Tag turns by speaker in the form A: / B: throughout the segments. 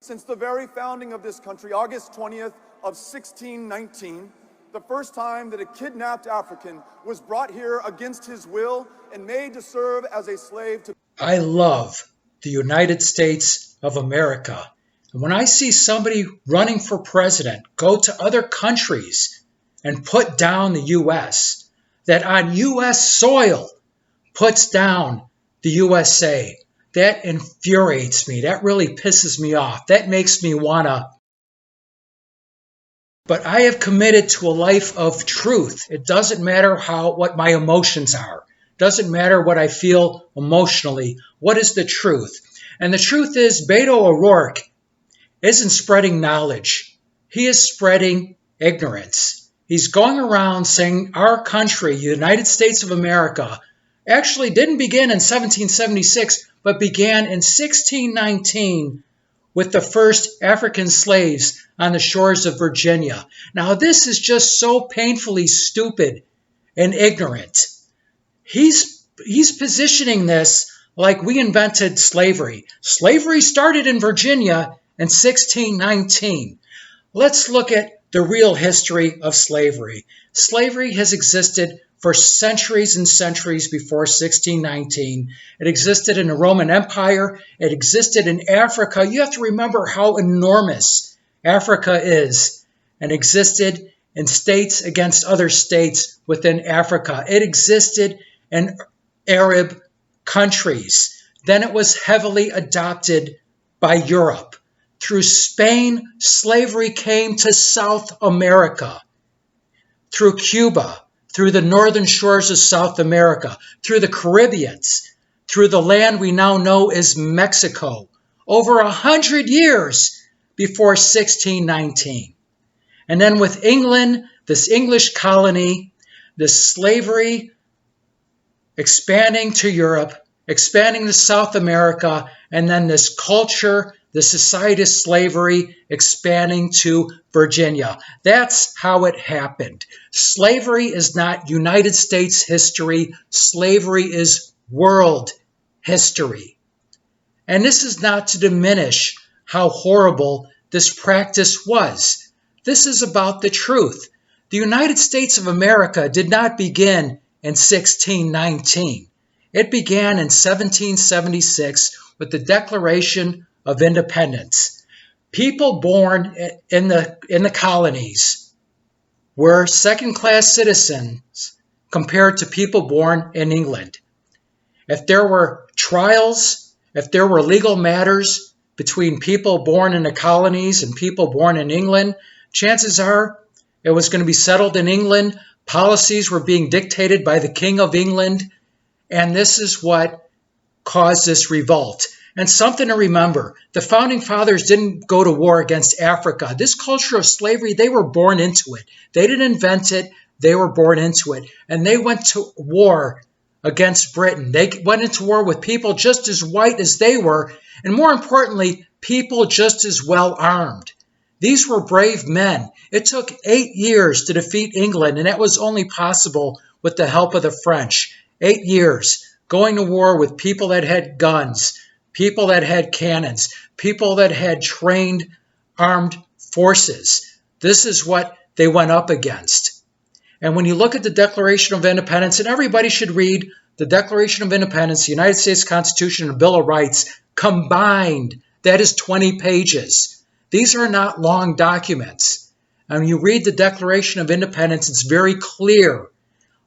A: Since the very founding of this country, August 20th of 1619, the first time that a kidnapped African was brought here against his will and made to serve as a slave to...
B: I love the United States of America. And when I see somebody running for president go to other countries and put down the U.S., that on U.S. soil puts down the USA, that infuriates me. That really pisses me off. That makes me wanna... But I have committed to a life of truth. It doesn't matter what my emotions are. It doesn't matter what I feel emotionally. What is the truth? And the truth is, Beto O'Rourke isn't spreading knowledge. He is spreading ignorance. He's going around saying our country, the United States of America, actually didn't begin in 1776, but began in 1619 with the first African slaves on the shores of Virginia. Now, this is just so painfully stupid and ignorant. He's positioning this like we invented slavery. Slavery started in Virginia in 1619. Let's look at the real history of slavery. Slavery has existed for centuries and centuries before 1619. It existed in the Roman Empire. It existed in Africa. You have to remember how enormous Africa is, and existed in states against other states within Africa. It existed in Arab countries. Then it was heavily adopted by Europe. Through Spain, slavery came to South America. Through Cuba, through the northern shores of South America, through the Caribbeans, through the land we now know as Mexico, over 100 years before 1619. And then with England, this English colony, this slavery expanding to Europe, expanding to South America, and then this culture, the society of slavery expanding to Virginia. That's how it happened. Slavery is not United States history. Slavery is world history. And this is not to diminish how horrible this practice was. This is about the truth. The United States of America did not begin in 1619. It began in 1776 with the Declaration of Independence. People born in the colonies were second-class citizens compared to people born in England. If there were trials, if there were legal matters between people born in the colonies and people born in England, chances are it was going to be settled in England. Policies were being dictated by the King of England, and this is what caused this revolt. And something to remember, the Founding Fathers didn't go to war against Africa. This culture of slavery, they were born into it. They didn't invent it, they were born into it. And they went to war against Britain. They went into war with people just as white as they were, and more importantly, people just as well armed. These were brave men. It took 8 years to defeat England, and that was only possible with the help of the French. 8 years going to war with people that had guns, people that had cannons, people that had trained armed forces. This is what they went up against. And when you look at the Declaration of Independence, and everybody should read the Declaration of Independence, the United States Constitution, and the Bill of Rights combined, that is 20 pages. These are not long documents. And when you read the Declaration of Independence, it's very clear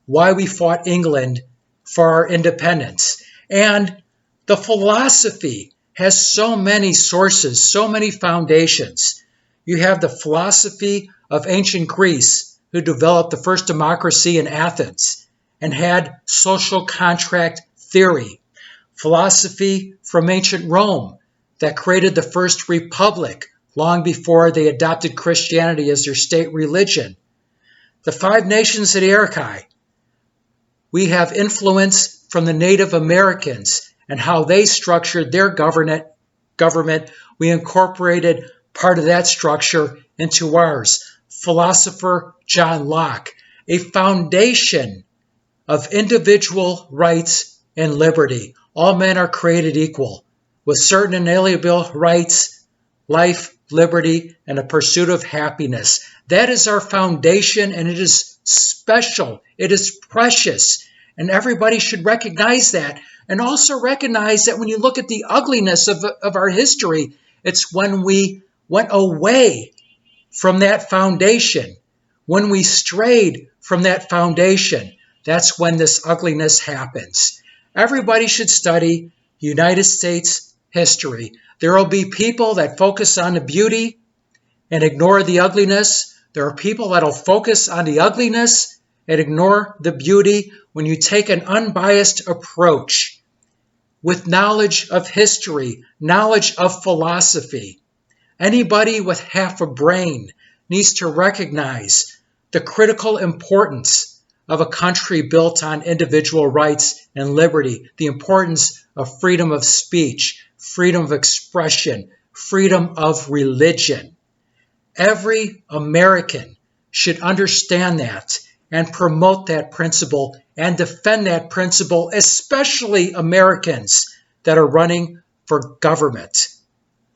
B: why we fought England for our independence. And the philosophy has so many sources, so many foundations. You have the philosophy of ancient Greece, who developed the first democracy in Athens and had social contract theory. Philosophy from ancient Rome that created the first republic long before they adopted Christianity as their state religion. The 5 nations of the Arachai. We have influence from the Native Americans and how they structured their government. We incorporated part of that structure into ours. Philosopher John Locke, a foundation of individual rights and liberty. All men are created equal, with certain inalienable rights, life, liberty, and a pursuit of happiness. That is our foundation, and it is special. It is precious, and everybody should recognize that. And also recognize that when you look at the ugliness of our history, it's when we went away from that foundation, when we strayed from that foundation, that's when this ugliness happens. Everybody should study United States history. There will be people that focus on the beauty and ignore the ugliness. There are people that will focus on the ugliness and ignore the beauty. When you take an unbiased approach with knowledge of history, knowledge of philosophy, anybody with half a brain needs to recognize the critical importance of a country built on individual rights and liberty, the importance of freedom of speech, freedom of expression, freedom of religion. Every American should understand that and promote that principle and defend that principle, especially Americans that are running for government,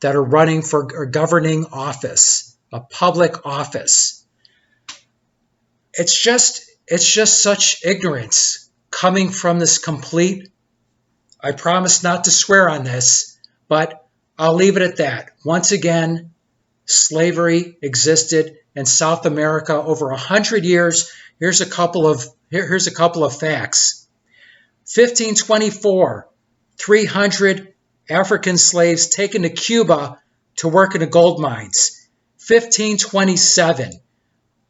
B: that are running for a governing office, a public office. It's just such ignorance coming from this complete, I promise not to swear on this, but I'll leave it at that. Once again, slavery existed in South America over 100 years. Here's a couple of facts. 1524, 300 African slaves taken to Cuba to work in the gold mines. 1527,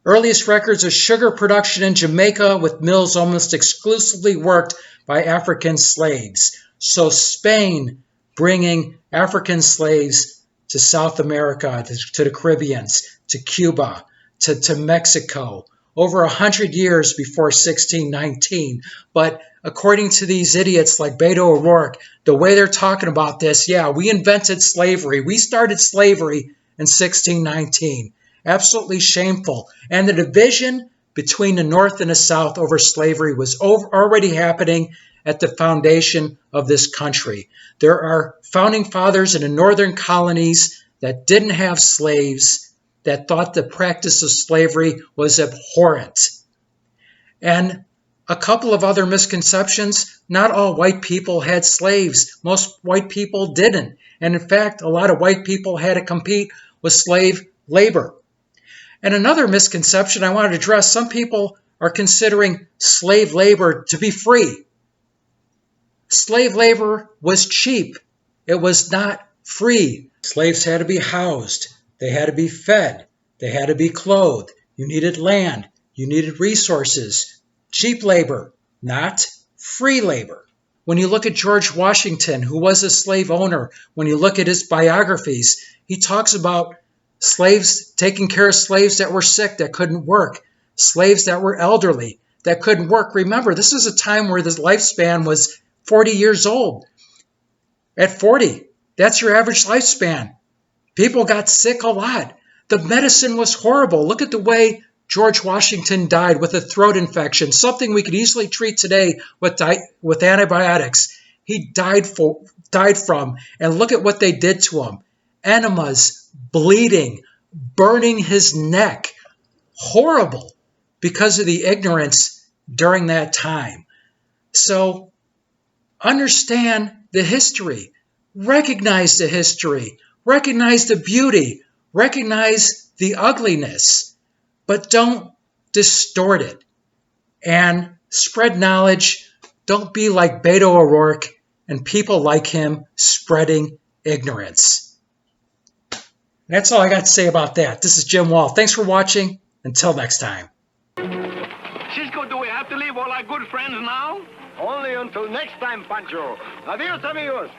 B: earliest records of sugar production in Jamaica with mills almost exclusively worked by African slaves. So Spain bringing African slaves to South America, to the Caribbeans, to Cuba, to Mexico, over 100 years before 1619. But according to these idiots like Beto O'Rourke, the way they're talking about this, yeah, we invented slavery. We started slavery in 1619. Absolutely shameful. And the division between the North and the South over slavery was already happening at the foundation of this country. There are founding fathers in the northern colonies that didn't have slaves, that thought the practice of slavery was abhorrent. And a couple of other misconceptions: not all white people had slaves. Most white people didn't. And in fact, a lot of white people had to compete with slave labor. And another misconception I wanted to address: some people are considering slave labor to be free. Slave labor was cheap. It was not free. Slaves had to be housed. They had to be fed. They had to be clothed. You needed land. You needed resources. Cheap labor, not free labor. When you look at George Washington, who was a slave owner, when you look at his biographies, he talks about slaves, taking care of slaves that were sick, that couldn't work, slaves that were elderly, that couldn't work. Remember, this is a time where the lifespan was 40 years old. At 40, that's your average lifespan. People got sick a lot. The medicine was horrible. Look at the way George Washington died, with a throat infection, something we could easily treat today with antibiotics. He died from, and look at what they did to him. Enemas, bleeding, burning his neck. Horrible, because of the ignorance during that time. So understand the history. Recognize the history. Recognize the beauty. Recognize the ugliness. But don't distort it. And spread knowledge. Don't be like Beto O'Rourke and people like him spreading ignorance. That's all I got to say about that. This is Jim Wall. Thanks for watching. Until next time.
C: Cisco, do we have to leave all our good friends now?
D: Only until next time, Pancho. Adios, amigos.